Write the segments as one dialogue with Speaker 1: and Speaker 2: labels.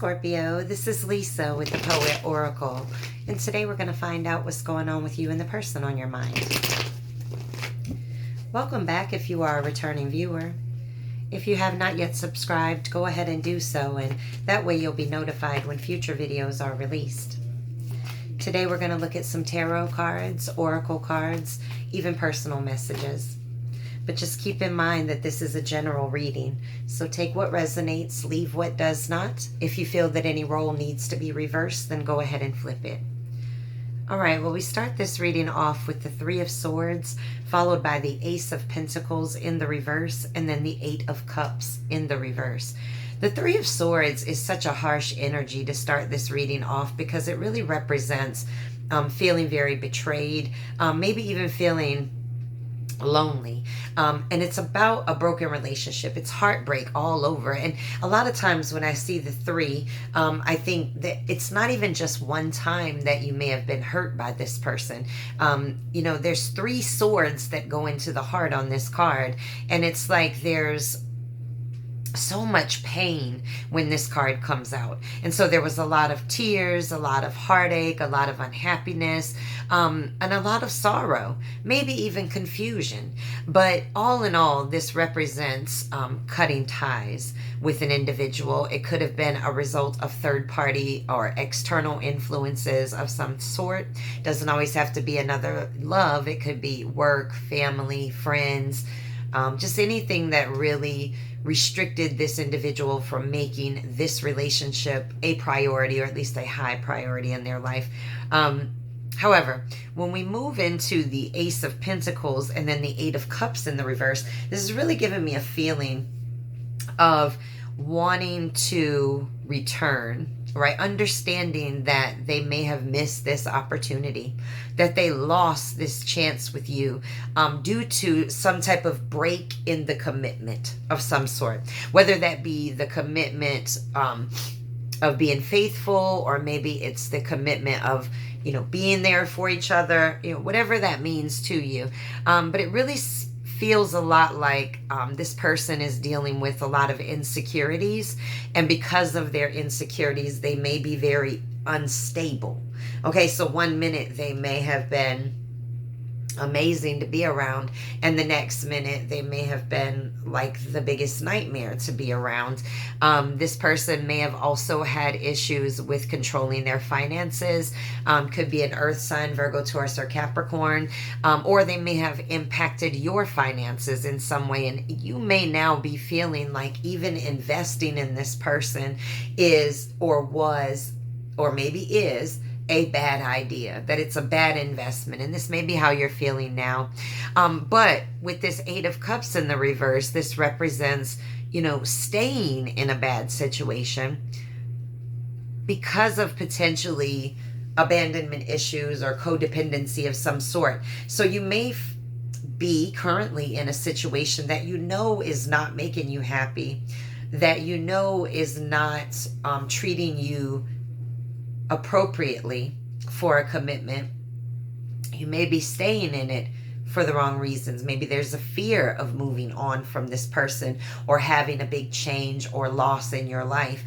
Speaker 1: Scorpio, this is Lisa with the Poet Oracle, and today we're going to find out what's going on with you and the person on your mind. Welcome back if you are a returning viewer. If you have not yet subscribed, go ahead and do so, and that way you'll be notified when future videos are released. Today we're going to look at some tarot cards, oracle cards, even personal messages. But just keep in mind that this is a general reading, so take what resonates, leave what does not. If you feel that any role needs to be reversed, then go ahead and flip it. All right, well, we start this reading off with the Three of Swords, followed by the Ace of Pentacles in the reverse, and then the Eight of Cups in the reverse. The Three of Swords is such a harsh energy to start this reading off because it really represents feeling very betrayed, maybe even feeling lonely, and it's about a broken relationship. It's heartbreak all over. And a lot of times when I see the three, I think that it's not even just one time that you may have been hurt by this person. You know, there's three swords that go into the heart on this card, and it's like there's so much pain when this card comes out. And so there was a lot of tears, a lot of heartache, a lot of unhappiness, and a lot of sorrow, maybe even confusion. But all in all, this represents cutting ties with an individual. It could have been a result of third party or external influences of some sort. Doesn't always have to be another love. It could be work, family, friends, just anything that really restricted this individual from making this relationship a priority, or at least a high priority in their life. However, when we move into the Ace of Pentacles and then the Eight of Cups in the reverse, this is really giving me a feeling of wanting to return, right? Understanding that they may have missed this opportunity, that they lost this chance with you due to some type of break in the commitment of some sort, whether that be the commitment of being faithful, or maybe it's the commitment of, you know, being there for each other, you know, whatever that means to you. But it really feels a lot like this person is dealing with a lot of insecurities, and because of their insecurities, they may be very unstable. Okay, so one minute they may have been amazing to be around, and the next minute they may have been like the biggest nightmare to be around. This person may have also had issues with controlling their finances. Could be an earth sign, Virgo, Taurus, or Capricorn, or they may have impacted your finances in some way, and you may now be feeling like even investing in this person is, or was, or maybe is, a bad idea, that it's a bad investment. And this may be how you're feeling now. But with this Eight of Cups in the reverse, this represents, you know, staying in a bad situation because of potentially abandonment issues or codependency of some sort. So you may be currently in a situation that you know is not making you happy, that you know is not treating you appropriately for a commitment. You may be staying in it for the wrong reasons. Maybe there's a fear of moving on from this person, or having a big change or loss in your life.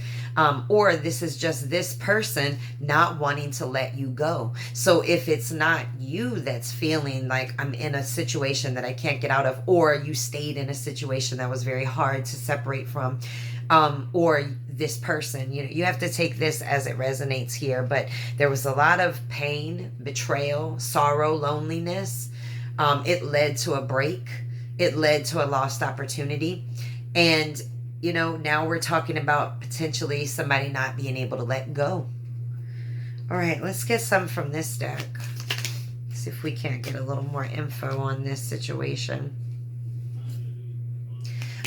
Speaker 1: Or this is just this person not wanting to let you go. So if it's not you that's feeling like I'm in a situation that I can't get out of, or you stayed in a situation that was very hard to separate from, or this person, you know, you have to take this as it resonates here. But there was a lot of pain, betrayal, sorrow, loneliness. It led to a break. It led to a lost opportunity. And, you know, now we're talking about potentially somebody not being able to let go. All right, let's get some from this deck. See if we can't get a little more info on this situation.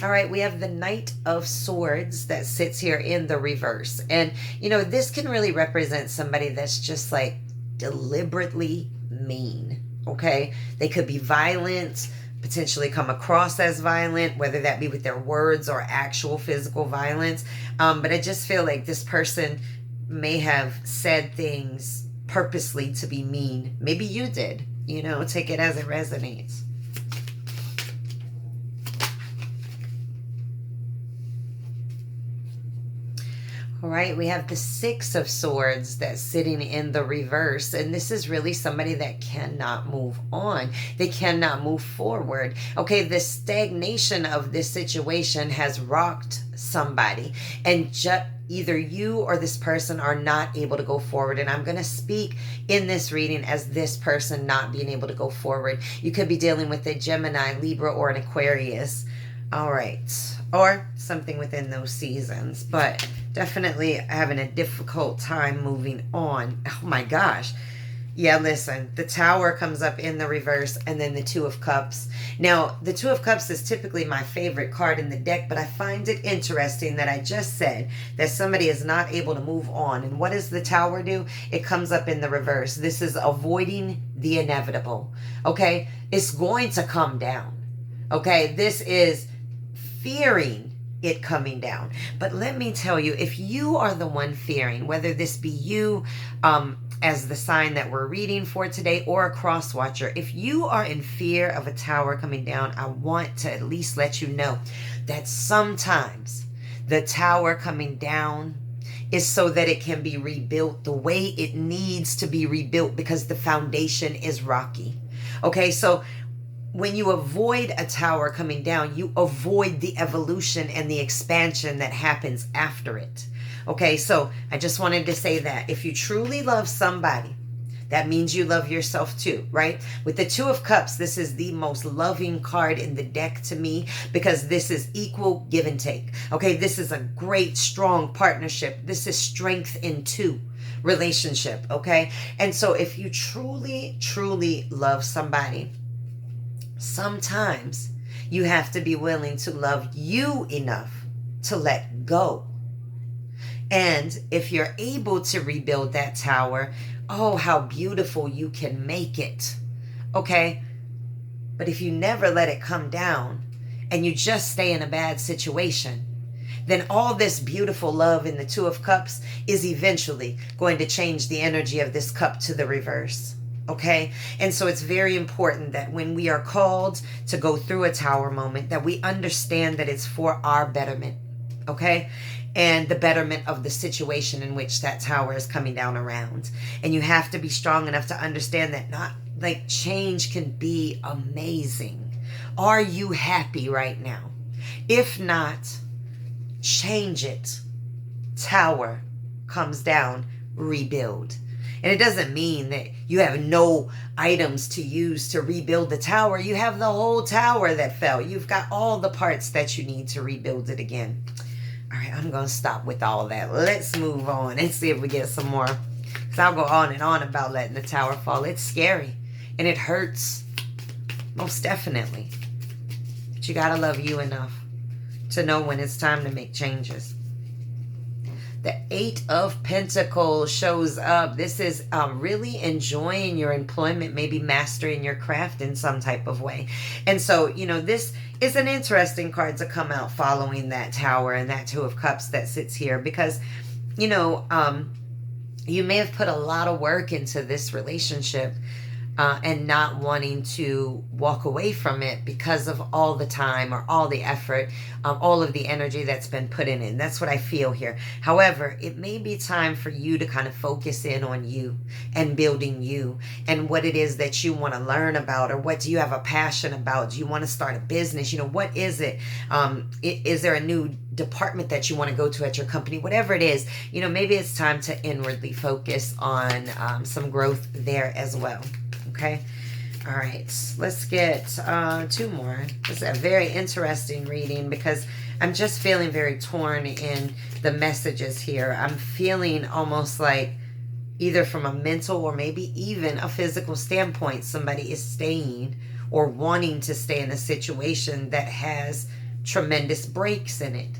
Speaker 1: All right, we have the Knight of Swords that sits here in the reverse. And, you know, this can really represent somebody that's just like deliberately mean, okay? They could be violent, potentially come across as violent, whether that be with their words or actual physical violence. But I just feel like this person may have said things purposely to be mean. Maybe you did, you know, take it as it resonates. All right, we have the Six of Swords that's sitting in the reverse. And this is really somebody that cannot move on. They cannot move forward. Okay, the stagnation of this situation has rocked somebody. And either you or this person are not able to go forward. And I'm going to speak in this reading as this person not being able to go forward. You could be dealing with a Gemini, Libra, or an Aquarius. All right. Or something within those seasons. But definitely having a difficult time moving on. Oh my gosh. Yeah, listen. The Tower comes up in the reverse, and then the Two of Cups. Now, the Two of Cups is typically my favorite card in the deck, but I find it interesting that I just said that somebody is not able to move on. And what does the Tower do? It comes up in the reverse. This is avoiding the inevitable. Okay? It's going to come down. Okay? This is fearing it coming down. But let me tell you, if you are the one fearing, whether this be you as the sign that we're reading for today or a cross watcher, if you are in fear of a tower coming down, I want to at least let you know that sometimes the tower coming down is so that it can be rebuilt the way it needs to be rebuilt, because the foundation is rocky. Okay, so when you avoid a tower coming down, you avoid the evolution and the expansion that happens after it. Okay, so I just wanted to say that if you truly love somebody, that means you love yourself too, right? With the Two of Cups, this is the most loving card in the deck to me, because this is equal give and take. Okay, this is a great, strong partnership. This is strength in two relationship, okay? And so if you truly, truly love somebody, sometimes you have to be willing to love you enough to let go. And if you're able to rebuild that tower, oh, how beautiful you can make it. Okay? But if you never let it come down and you just stay in a bad situation, then all this beautiful love in the Two of Cups is eventually going to change the energy of this cup to the reverse. Okay? And so it's very important that when we are called to go through a tower moment, that we understand that it's for our betterment. Okay? And the betterment of the situation in which that tower is coming down around. And you have to be strong enough to understand that not like change can be amazing. Are you happy right now? If not, change it. Tower comes down, rebuild. And it doesn't mean that you have no items to use to rebuild the tower. You have the whole tower that fell. You've got all the parts that you need to rebuild it again. All right, I'm going to stop with all that. Let's move on and see if we get some more. Because I'll go on and on about letting the tower fall. It's scary. And it hurts. Most definitely. But you got to love you enough to know when it's time to make changes. The Eight of Pentacles shows up. This is really enjoying your employment, maybe mastering your craft in some type of way. And so, you know, this is an interesting card to come out following that tower and that Two of Cups that sits here, because, you know, you may have put a lot of work into this relationship and not wanting to walk away from it because of all the time or all the effort, all of the energy that's been put in it. And that's what I feel here. However, it may be time for you to kind of focus in on you and building you and what it is that you want to learn about, or what do you have a passion about? Do you want to start a business? You know, what is it? Is there a new department that you want to go to at your company? Whatever it is, you know, maybe it's time to inwardly focus on some growth there as well. Okay. All right. Let's get two more. This is a very interesting reading because I'm just feeling very torn in the messages here. I'm feeling almost like either from a mental or maybe even a physical standpoint, somebody is staying or wanting to stay in a situation that has tremendous breaks in it.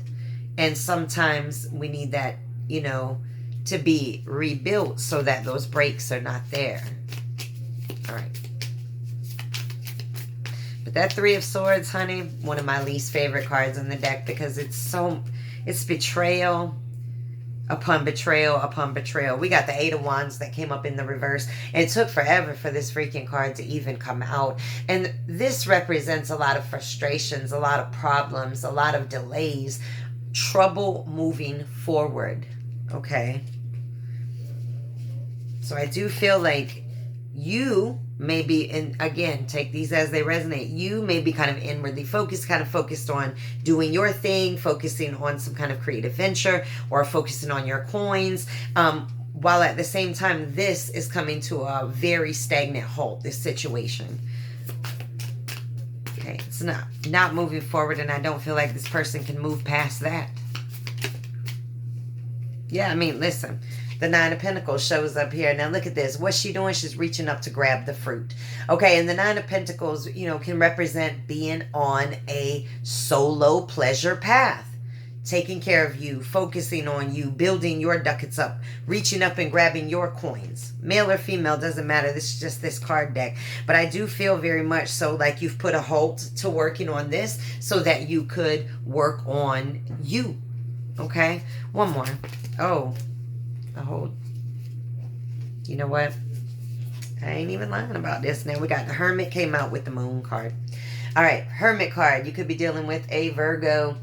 Speaker 1: And sometimes we need that, you know, to be rebuilt so that those breaks are not there. All right. But that Three of Swords, honey, one of my least favorite cards in the deck, because it's betrayal upon betrayal upon betrayal. We got the Eight of Wands that came up in the reverse. And it took forever for this freaking card to even come out. And this represents a lot of frustrations, a lot of problems, a lot of delays, trouble moving forward. Okay. So I do feel like you may be, and again, take these as they resonate, you may be kind of inwardly focused, kind of focused on doing your thing, focusing on some kind of creative venture, or focusing on your coins, while at the same time, this is coming to a very stagnant halt, this situation. Okay, it's not moving forward, and I don't feel like this person can move past that. Yeah, I mean, listen. The Nine of Pentacles shows up here. Now look at this. What's she doing? She's reaching up to grab the fruit. Okay, and the Nine of Pentacles, you know, can represent being on a solo pleasure path. Taking care of you, focusing on you, building your ducats up, reaching up and grabbing your coins. Male or female, doesn't matter. This is just this card deck. But I do feel very much so like you've put a halt to working on this so that you could work on you. Okay, one more. Oh, a hold. You know what? I ain't even lying about this. Now we got the Hermit came out with the Moon card. All right, Hermit card. You could be dealing with a Virgo.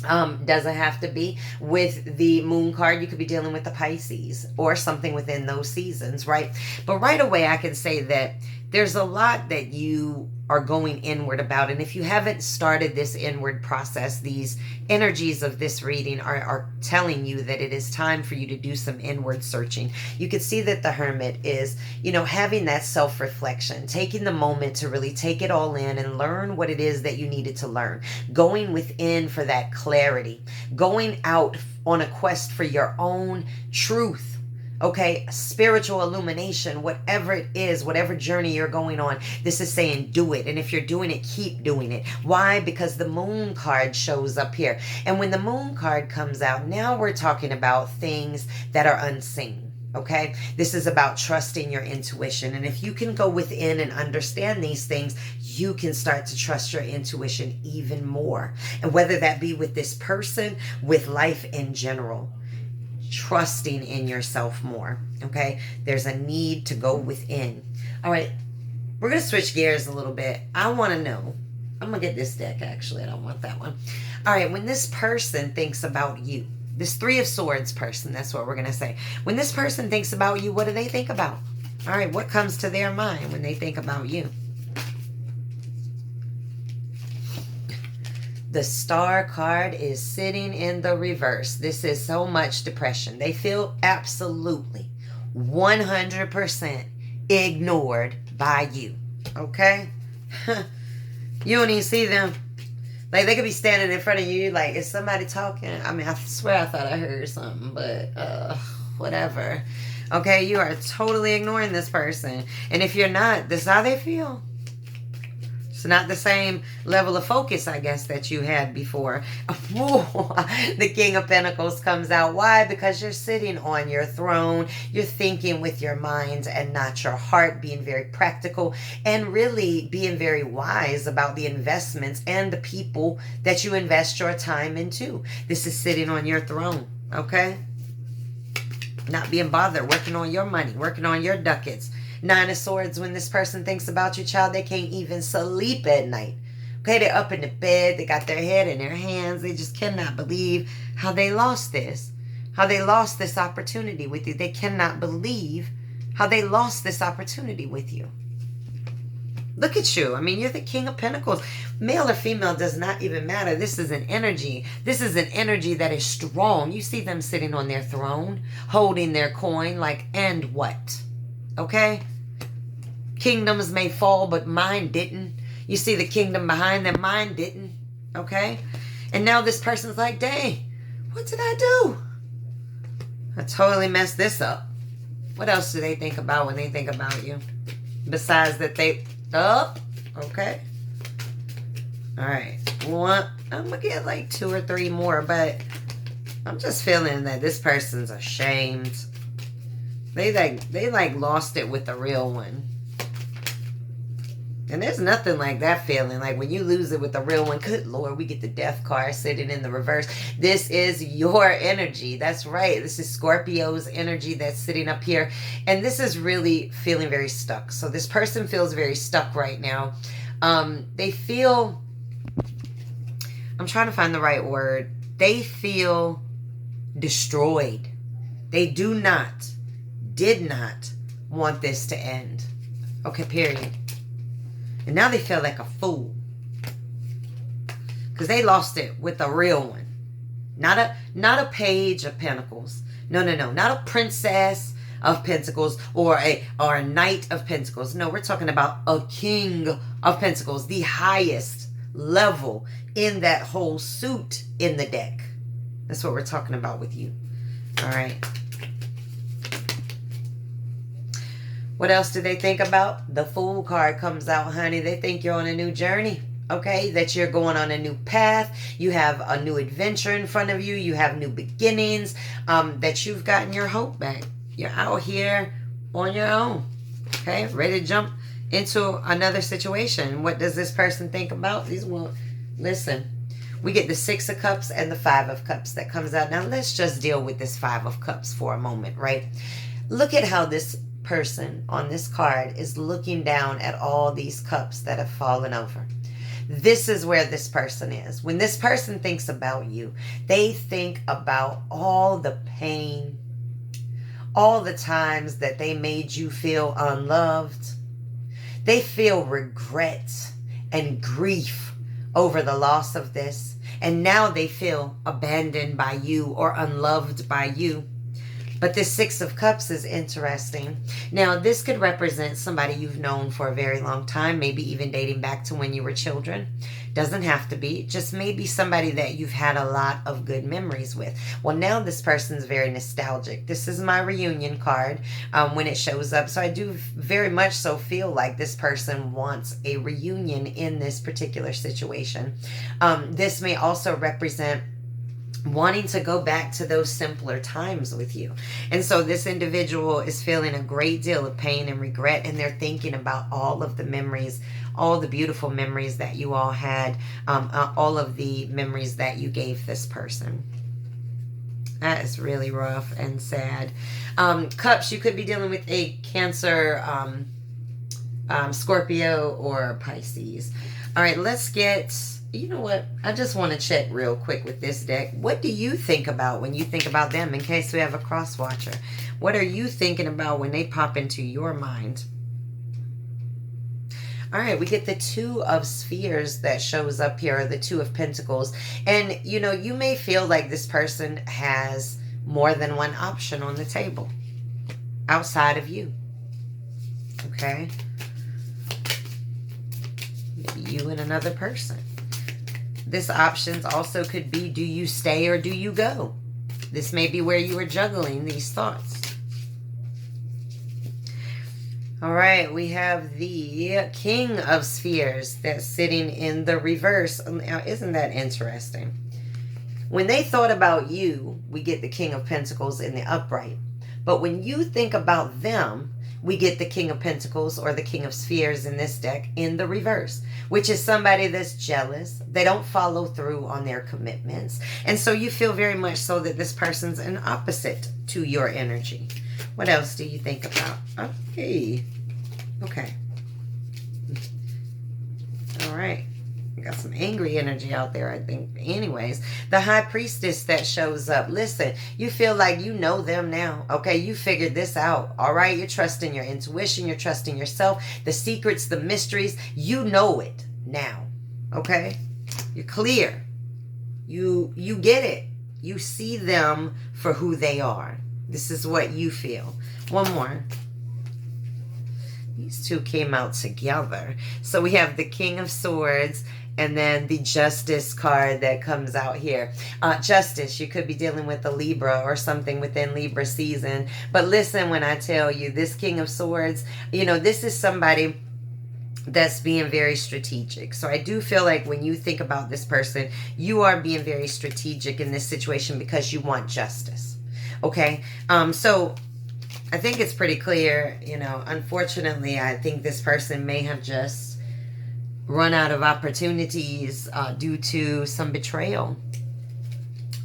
Speaker 1: Doesn't have to be. With the Moon card, you could be dealing with the Pisces or something within those seasons, right? But right away, I can say that there's a lot that you are going inward about. And if you haven't started this inward process, these energies of this reading are telling you that it is time for you to do some inward searching. You can see that the Hermit is, you know, having that self-reflection, taking the moment to really take it all in and learn what it is that you needed to learn, going within for that clarity, going out on a quest for your own truth. Okay, spiritual illumination, whatever it is, whatever journey you're going on, this is saying do it. And if you're doing it, keep doing it. Why? Because the Moon card shows up here. And when the Moon card comes out, now we're talking about things that are unseen. Okay, this is about trusting your intuition. And if you can go within and understand these things, you can start to trust your intuition even more. And whether that be with this person, with life in general. Trusting in yourself more. Okay, there's a need to go within. All right, we're gonna switch gears a little bit. I want to know, I'm gonna get this deck actually, I don't want that one. All right, when this person thinks about you, this Three of Swords person, that's what we're gonna say. When this person thinks about you, what do they think about? All right, what comes to their mind when they think about you? The Star card is sitting in the reverse. This is so much depression. They feel absolutely 100% ignored by you. Okay? You don't even see them. Like, they could be standing in front of you. Like, is somebody talking? I mean, I swear I thought I heard something, but whatever. Okay, you are totally ignoring this person. And if you're not, this is how they feel. It's not the same level of focus, I guess, that you had before. The King of Pentacles comes out. Why? Because you're sitting on your throne. You're thinking with your mind and not your heart, being very practical and really being very wise about the investments and the people that you invest your time into. This is sitting on your throne, okay? Not being bothered, working on your money, working on your ducats. Nine of Swords, when this person thinks about you, child, they can't even sleep at night. Okay, they're up in the bed. They got their head in their hands. They just cannot believe how they lost this. How they lost this opportunity with you. They cannot believe how they lost this opportunity with you. Look at you. I mean, you're the King of Pentacles. Male or female does not even matter. This is an energy. This is an energy that is strong. You see them sitting on their throne, holding their coin, like, and what? Okay? Kingdoms may fall, but mine didn't. You see the kingdom behind them, mine didn't. Okay? And now this person's like, dang, what did I do? I totally messed this up. What else do they think about when they think about you? Besides that they, okay. All right. One, I'm going to get like 2 or 3 more, but I'm just feeling that this person's ashamed. They like lost it with the real one. And there's nothing like that feeling. Like when you lose it with the real one, good Lord, we get the Death card sitting in the reverse. This is your energy. That's right. This is Scorpio's energy that's sitting up here. And this is really feeling very stuck. So this person feels very stuck right now. They feel, I'm trying to find the right word. They feel destroyed. They did not want this to end. Okay, period. And now they feel like a fool. Because they lost it with a real one. Not a page of pentacles. No. Not a princess of pentacles or a knight of pentacles. No, we're talking about a king of pentacles. The highest level in that whole suit in the deck. That's what we're talking about with you. All right. What else do they think about? The Fool card comes out, honey. They think you're on a new journey. Okay, that you're going on a new path. You have a new adventure in front of you. You have new beginnings. That you've gotten your hope back. You're out here on your own. Okay, ready to jump into another situation. What does this person think about? Listen, we get the 6 of Cups and the 5 of Cups that comes out. Now, let's just deal with this 5 of Cups for a moment, right? Look at how this person on this card is looking down at all these cups that have fallen over. This is where this person is. When this person thinks about you, they think about all the pain, all the times that they made you feel unloved. They feel regret and grief over the loss of this. And now they feel abandoned by you or unloved by you. But this 6 of Cups is interesting. Now, this could represent somebody you've known for a very long time, maybe even dating back to when you were children. Doesn't have to be. Just maybe somebody that you've had a lot of good memories with. Well, now this person's very nostalgic. This is my reunion card when it shows up. So I do very much so feel like this person wants a reunion in this particular situation. This may also represent wanting to go back to those simpler times with you. And so this individual is feeling a great deal of pain and regret, and they're thinking about all of the memories, all the beautiful memories that you all had, all of the memories that you gave this person. That is really rough and sad. Cups, you could be dealing with a Cancer, Scorpio, or Pisces. All right, let's get... You know what? I just want to check real quick with this deck. What do you think about when you think about them, in case we have a cross watcher? What are you thinking about when they pop into your mind? All right, we get the 2 of Spheres that shows up here, or the 2 of Pentacles. And, you know, you may feel like this person has more than one option on the table outside of you. Okay? Maybe you and another person. This options also could be, do you stay or do you go? This may be where you are juggling these thoughts. All right, we have the King of Spheres that's sitting in the reverse. Now, isn't that interesting? When they thought about you, we get the King of Pentacles in the upright. But when you think about them, we get the King of Pentacles, or the King of Spheres in this deck, in the reverse, which is somebody that's jealous. They don't follow through on their commitments. And so you feel very much so that this person's an opposite to your energy. What else do you think about? Okay. Okay. All right. Got some angry energy out there, I think. Anyways, the High Priestess that shows up. Listen, you feel like you know them now. Okay, you figured this out. All right, you're trusting your intuition. You're trusting yourself. The secrets, the mysteries, you know it now. Okay, you're clear. You get it. You see them for who they are. This is what you feel. One more. These two came out together. So we have the King of Swords and then the Justice card that comes out here. Justice, you could be dealing with a Libra or something within Libra season. But listen when I tell you, this King of Swords, you know, this is somebody that's being very strategic. So I do feel like when you think about this person, you are being very strategic in this situation because you want justice. Okay? So I think it's pretty clear, you know, unfortunately, I think this person may have just run out of opportunities due to some betrayal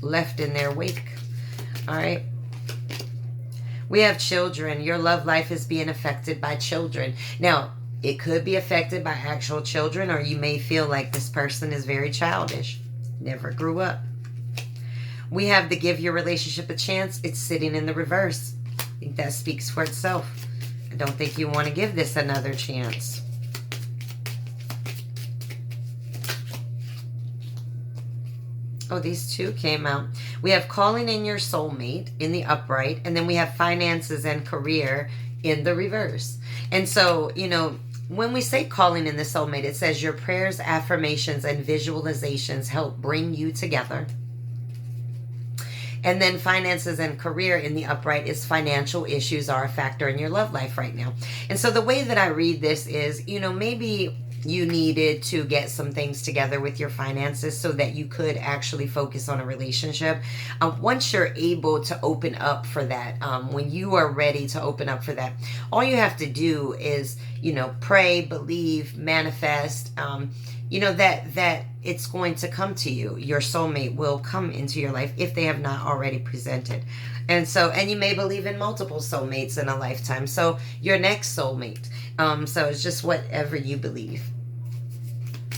Speaker 1: left in their wake. All right. We have children. Your love life is being affected by children. Now, it could be affected by actual children, or you may feel like this person is very childish, never grew up. We have the give your relationship a chance. It's sitting in the reverse. I think that speaks for itself. I don't think you want to give this another chance. Oh, these two came out. We have calling in your soulmate in the upright, and then we have finances and career in the reverse. And so, you know, when we say calling in the soulmate, it says your prayers, affirmations, and visualizations help bring you together. And then finances and career in the upright is financial issues are a factor in your love life right now. And so the way that I read this is, you know, maybe you needed to get some things together with your finances so that you could actually focus on a relationship. Once you're able to open up for that, when you are ready to open up for that, all you have to do is, you know, pray, believe, manifest, you know, that it's going to come to you. Your soulmate will come into your life if they have not already presented. And so, and you may believe in multiple soulmates in a lifetime. So your next soulmate. So it's just whatever you believe.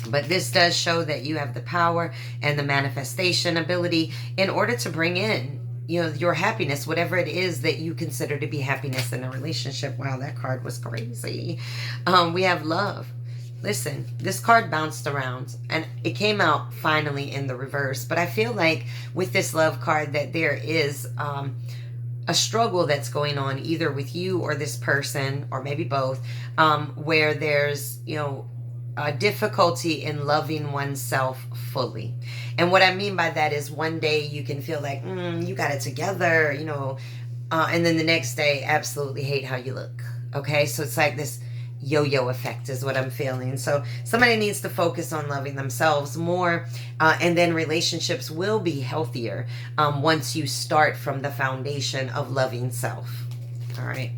Speaker 1: But this does show that you have the power and the manifestation ability in order to bring in, you know, your happiness, whatever it is that you consider to be happiness in a relationship. Wow, that card was crazy. We have love. Listen, this card bounced around and it came out finally in the reverse. But I feel like with this love card that there is a struggle that's going on either with you or this person, or maybe both, where there's, you know, a difficulty in loving oneself fully. And what I mean by that is one day you can feel like, you got it together, you know, and then the next day absolutely hate how you look. Okay, so it's like this yo-yo effect is what I'm feeling. So somebody needs to focus on loving themselves more, and then relationships will be healthier once you start from the foundation of loving self. All right.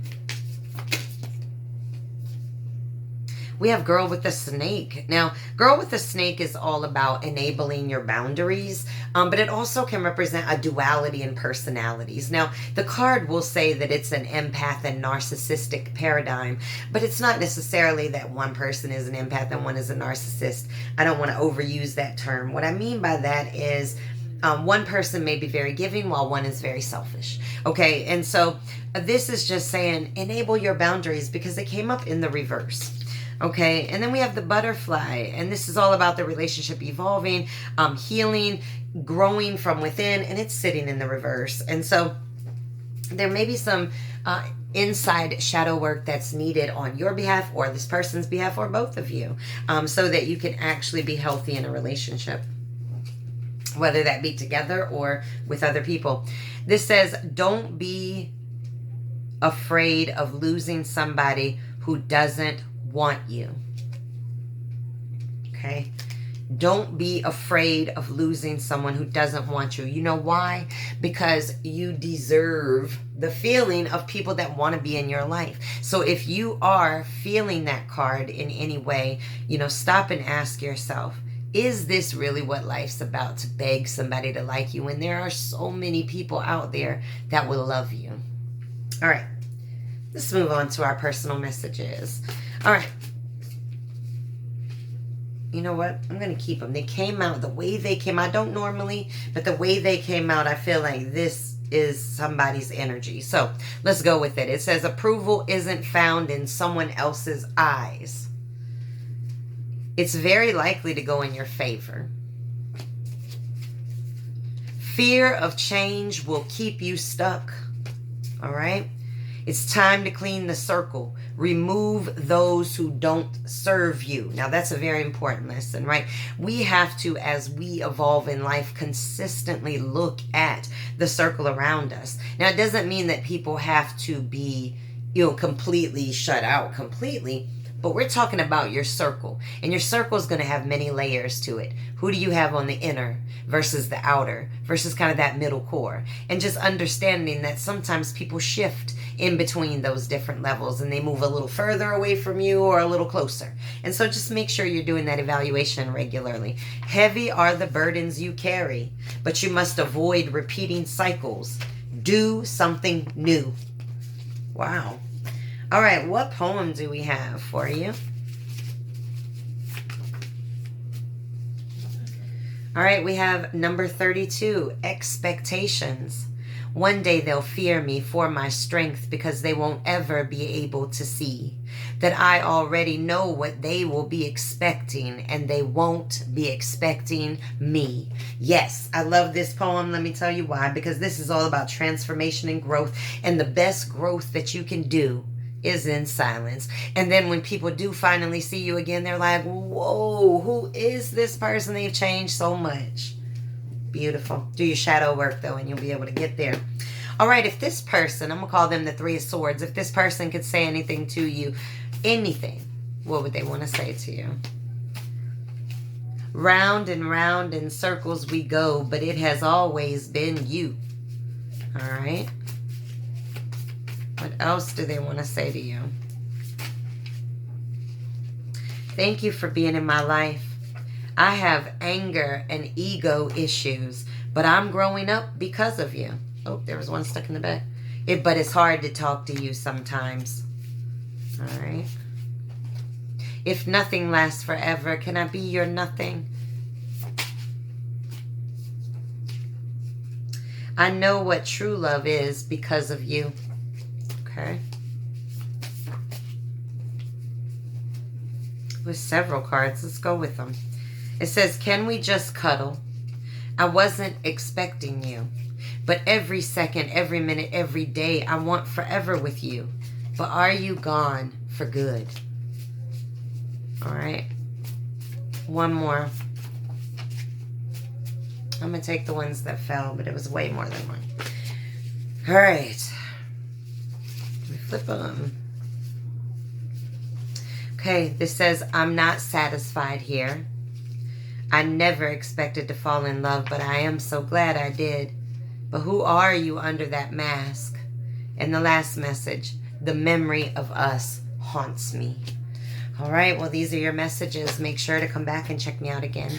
Speaker 1: We have Girl with the Snake. Now, Girl with the Snake is all about enabling your boundaries, but it also can represent a duality in personalities. Now, the card will say that it's an empath and narcissistic paradigm, but it's not necessarily that one person is an empath and one is a narcissist. I don't want to overuse that term. What I mean by that is one person may be very giving while one is very selfish. Okay, and so this is just saying enable your boundaries because it came up in the reverse. Okay, and then we have the butterfly, and this is all about the relationship evolving, healing, growing from within, and it's sitting in the reverse. And so there may be some inside shadow work that's needed on your behalf or this person's behalf or both of you, so that you can actually be healthy in a relationship, whether that be together or with other people. This says, don't be afraid of losing somebody who doesn't want you. Okay? Don't be afraid of losing someone who doesn't want you. You know why? Because you deserve the feeling of people that want to be in your life. So if you are feeling that card in any way, you know, stop and ask yourself, is this really what life's about, to beg somebody to like you when there are so many people out there that will love you? All right. Let's move on to our personal messages. All right. You know what? I'm going to keep them. They came out the way they came out. I don't normally, but the way they came out, I feel like this is somebody's energy. So let's go with it. It says approval isn't found in someone else's eyes. It's very likely to go in your favor. Fear of change will keep you stuck. All right? It's time to clean the circle. Remove those who don't serve you. Now, that's a very important lesson, right? We have to, as we evolve in life, consistently look at the circle around us. Now, it doesn't mean that people have to be, you know, completely shut out completely, but we're talking about your circle. And your circle is going to have many layers to it. Who do you have on the inner versus the outer versus kind of that middle core? And just understanding that sometimes people shift in between those different levels and they move a little further away from you or a little closer. And so just make sure you're doing that evaluation regularly. Heavy are the burdens you carry, but you must avoid repeating cycles. Do something new. Wow. All right, what poem do we have for you? All right, we have number 32, expectations. One day they'll fear me for my strength because they won't ever be able to see that I already know what they will be expecting, and they won't be expecting me. Yes, I love this poem. Let me tell you why. Because this is all about transformation and growth, and the best growth that you can do is in silence. And then when people do finally see you again, they're like, whoa, who is this person? They've changed so much. Beautiful. Do your shadow work, though, and you'll be able to get there. All right, if this person, I'm going to call them the Three of Swords, if this person could say anything to you, anything, what would they want to say to you? Round and round in circles we go, but it has always been you. All right. What else do they want to say to you? Thank you for being in my life. I have anger and ego issues, but I'm growing up because of you. Oh, there was one stuck in the back. But it's hard to talk to you sometimes. All right. If nothing lasts forever, can I be your nothing? I know what true love is because of you. Okay. With several cards, let's go with them. It says, can we just cuddle? I wasn't expecting you, but every second, every minute, every day, I want forever with you. But are you gone for good? All right. One more. I'm going to take the ones that fell, but it was way more than one. All right. Let me flip them. Okay, this says, I'm not satisfied here. I never expected to fall in love, but I am so glad I did. But who are you under that mask? And the last message, the memory of us haunts me. All right, well, these are your messages. Make sure to come back and check me out again.